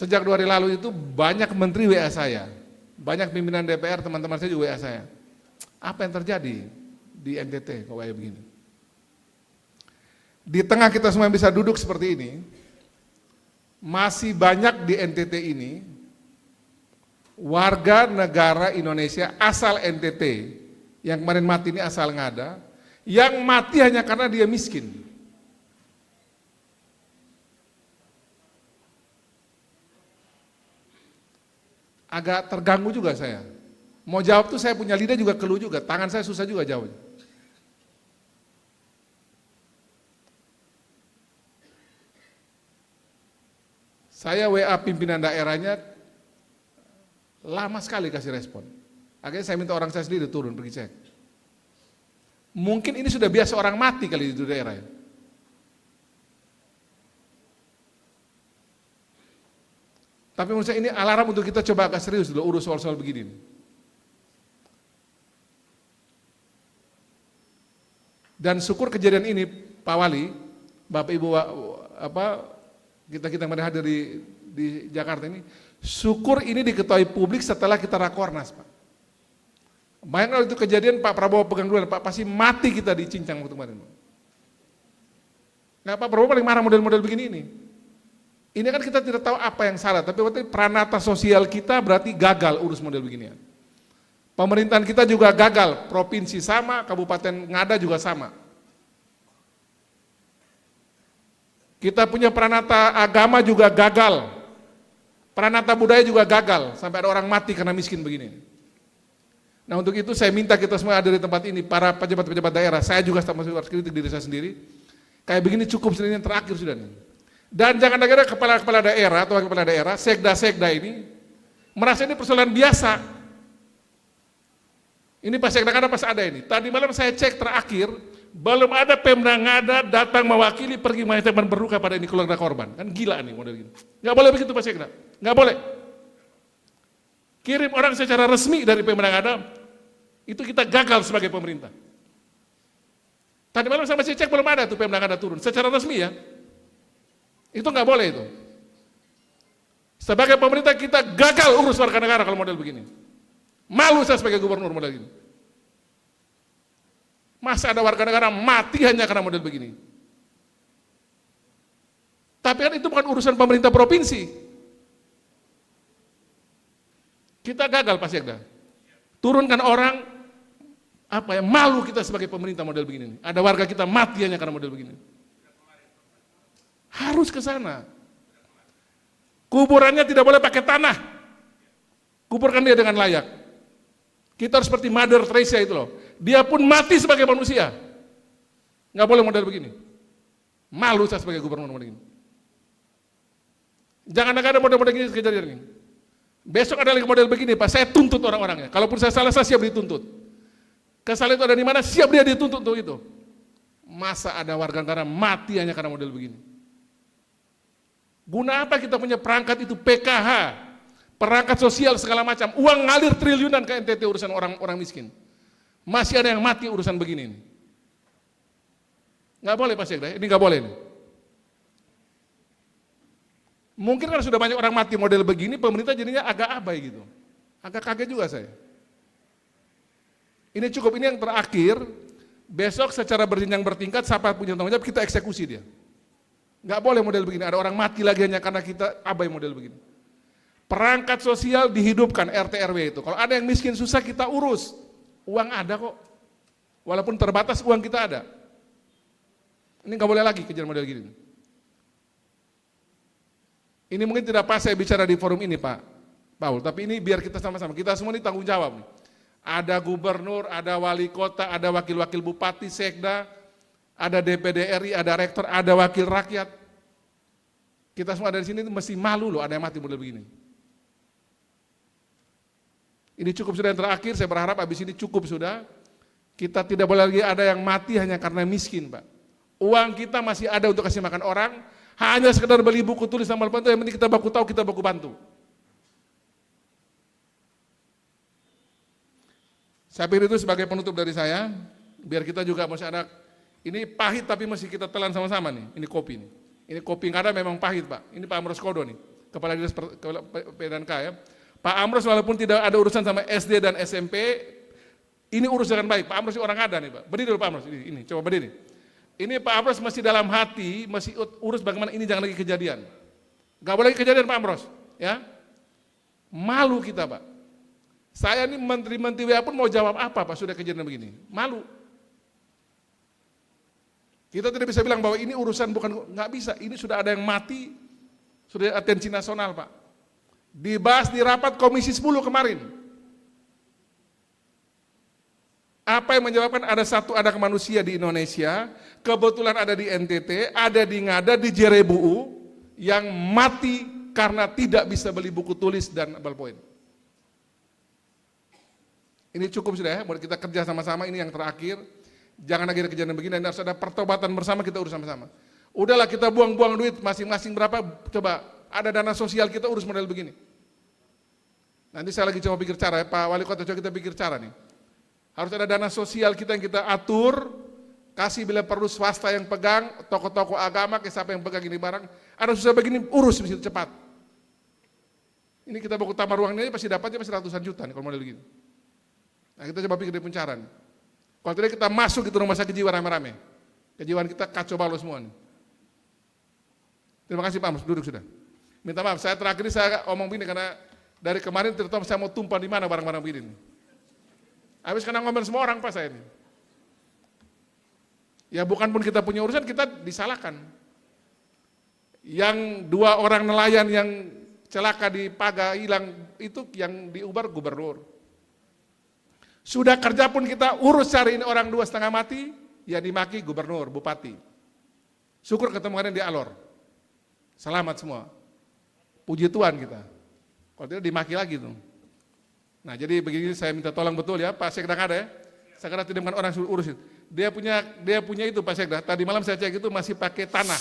Sejak 2 hari lalu itu banyak menteri WA saya, banyak pimpinan DPR, teman-teman saya juga WA saya. Apa yang terjadi di NTT kok kayak begini? Di tengah kita semua bisa duduk seperti ini, masih banyak di NTT ini warga negara Indonesia asal NTT, yang kemarin mati ini asal Ngada, yang mati hanya karena dia miskin. Agak terganggu juga saya. Mau jawab tuh saya punya lidah juga keluh juga, tangan saya susah juga jawab. Saya WA pimpinan daerahnya, lama sekali kasih respon. Akhirnya saya minta orang saya sendiri turun pergi cek. Mungkin ini sudah biasa orang mati kali di daerah ya. Tapi menurut saya ini alarm untuk kita coba agak serius dulu urus soal-soal begini. Dan syukur kejadian ini Pak Wali, Bapak Ibu kita kemarin hadir di Jakarta ini, syukur ini diketahui publik setelah kita rakornas, Pak. Bayangkan itu kejadian Pak Prabowo pegang duluan, Pak pasti mati kita dicincang waktu kemarin. Nah, Pak Prabowo paling marah model-model begini ini. Ini kan kita tidak tahu apa yang salah, tapi berarti peranata sosial kita berarti gagal urus model beginian. Pemerintahan kita juga gagal, provinsi sama, Kabupaten Ngada juga sama. Kita punya peranata agama juga gagal, peranata budaya juga gagal, sampai ada orang mati karena miskin begini. Nah untuk itu saya minta kita semua ada di tempat ini, para pejabat-pejabat daerah, saya juga harus kritik diri saya sendiri, kayak begini cukup sendiri yang terakhir sudah nih. Dan jangan ada kepala-kepala daerah atau kepala daerah, sekda-sekda ini merasa ini persoalan biasa. Ini pas sekda ada pas ada ini. Tadi malam saya cek terakhir, belum ada Pemda Ngada datang mewakili pergi menyampaikan berduka pada ini keluarga korban. Kan gila nih model gini. Nggak boleh begitu Pak Sekda, nggak boleh. Kirim orang secara resmi dari Pemda Ngada, itu kita gagal sebagai pemerintah. Tadi malam sama saya cek belum ada tuh Pemda Ngada turun secara resmi ya. Itu nggak boleh itu. Sebagai pemerintah kita gagal urus warga negara kalau model begini. Malu saya sebagai gubernur model gini. Masa ada warga negara mati hanya karena model begini. Tapi kan itu bukan urusan pemerintah provinsi. Kita gagal Pak Sekda. Turunkan orang, malu kita sebagai pemerintah model begini. Ada warga kita mati hanya karena model begini. Harus ke sana. Kuburannya tidak boleh pakai tanah. Kuburkan dia dengan layak. Kita harus seperti Mother Teresa itu loh. Dia pun mati sebagai manusia. Nggak boleh model begini. Malu saya sebagai gubernur model begini. Jangan ada model-model begini kejadian ini. Besok ada lagi model begini, Pak. Saya tuntut orang-orangnya. Kalaupun saya salah, saya siap dituntut. Kesalahan itu ada di mana? Siap dia dituntut untuk itu. Masa ada warga negara mati hanya karena model begini? Guna apa kita punya perangkat itu PKH, perangkat sosial segala macam, uang ngalir triliunan ke NTT urusan orang miskin. Masih ada yang mati urusan begini. Nggak boleh Pak Sekda, ini nggak boleh. Mungkin karena sudah banyak orang mati model begini, pemerintah jadinya agak abai gitu. Agak kaget juga saya. Ini cukup, ini yang terakhir, besok secara berjenjang bertingkat, siapa punya tanggung jawab, kita eksekusi dia. Nggak boleh model begini, ada orang mati lagi hanya karena kita abai model begini. Perangkat sosial dihidupkan, RT RW itu. Kalau ada yang miskin susah kita urus, uang ada kok. Walaupun terbatas uang kita ada. Ini nggak boleh lagi kejadian model gini. Ini mungkin tidak pas saya bicara di forum ini Pak Paul, tapi ini biar kita sama-sama, kita semua ini tanggung jawab. Ada gubernur, ada wali kota, ada wakil-wakil bupati, sekda, ada DPD RI, ada rektor, ada wakil rakyat. Kita semua ada di sini mesti malu loh ada yang mati model begini. Ini cukup sudah yang terakhir, saya berharap habis ini cukup sudah. Kita tidak boleh lagi ada yang mati hanya karena miskin Pak. Uang kita masih ada untuk kasih makan orang, hanya sekedar beli buku tulis sama bantu, yang penting kita baku tahu, kita baku bantu. Saya pikir itu sebagai penutup dari saya, biar kita juga masih ada. Ini pahit tapi masih kita telan sama-sama nih, ini kopi nih. Ini kopi Ngada memang pahit Pak, ini Pak Amros Kodo nih. Kepala Dinas P&K ya. Pak Amros walaupun tidak ada urusan sama SD dan SMP, ini urus dengan baik. Pak Amros ini orang ada nih Pak. Berdiri dulu Pak Amros, ini coba berdiri. Ini Pak Amros masih dalam hati, masih urus bagaimana ini jangan lagi kejadian. Gak boleh lagi kejadian Pak Amros, ya. Malu kita Pak. Saya ini menteri-menteri WA pun mau jawab apa Pak sudah kejadian begini. Malu. Kita tidak bisa bilang bahwa ini urusan bukan, nggak bisa. Ini sudah ada yang mati, sudah atensi nasional Pak. Dibahas di rapat Komisi 10 kemarin. Apa yang menyebabkan ada satu anak manusia di Indonesia, kebetulan ada di NTT, ada di Ngada, di Jerebuu, yang mati karena tidak bisa beli buku tulis dan ballpoint. Ini cukup sudah ya, buat kita kerja sama-sama, ini yang terakhir. Jangan lagi ada kejadian begini, dan harus ada pertobatan bersama, kita urus sama-sama. Udahlah kita buang-buang duit masing-masing berapa, coba ada dana sosial kita urus model begini. Nanti saya lagi coba pikir cara ya, Pak Wali Kota coba kita pikir cara nih. Harus ada dana sosial kita yang kita atur, kasih bila perlu swasta yang pegang, toko-toko agama, siapa yang pegang ini barang, ada susah begini, urus bisa cepat. Ini kita baku tambah ruangnya pasti dapatnya pasti ratusan juta nih kalau model begini. Nah kita coba pikir di pencara nih. Kalau tidak kita masuk itu rumah sakit jiwa rame-rame. Kejiwaan kita kacau balau semua nih. Terima kasih Pak Amos, duduk sudah. Minta maaf, saya terakhir ini saya omong begini karena dari kemarin terutama saya mau tumpah di mana barang-barang begini. Habis karena ngomel semua orang Pak saya ini. Ya bukan pun kita punya urusan, kita disalahkan. Yang 2 orang nelayan yang celaka di Paga hilang, itu yang diubar gubernur. Sudah kerja pun kita urus cari ini orang 2,5 mati, ya dimaki gubernur, bupati. Syukur ketemu kalian di Alor. Selamat semua. Puji Tuhan kita. Kalau tidak dimaki lagi tuh. Nah jadi begini saya minta tolong betul ya, Pak Sekda ada ya. Saya kira tidak dengan orang suruh urusin. Dia punya itu Pak Sekda. Tadi malam saya cek itu masih pakai tanah.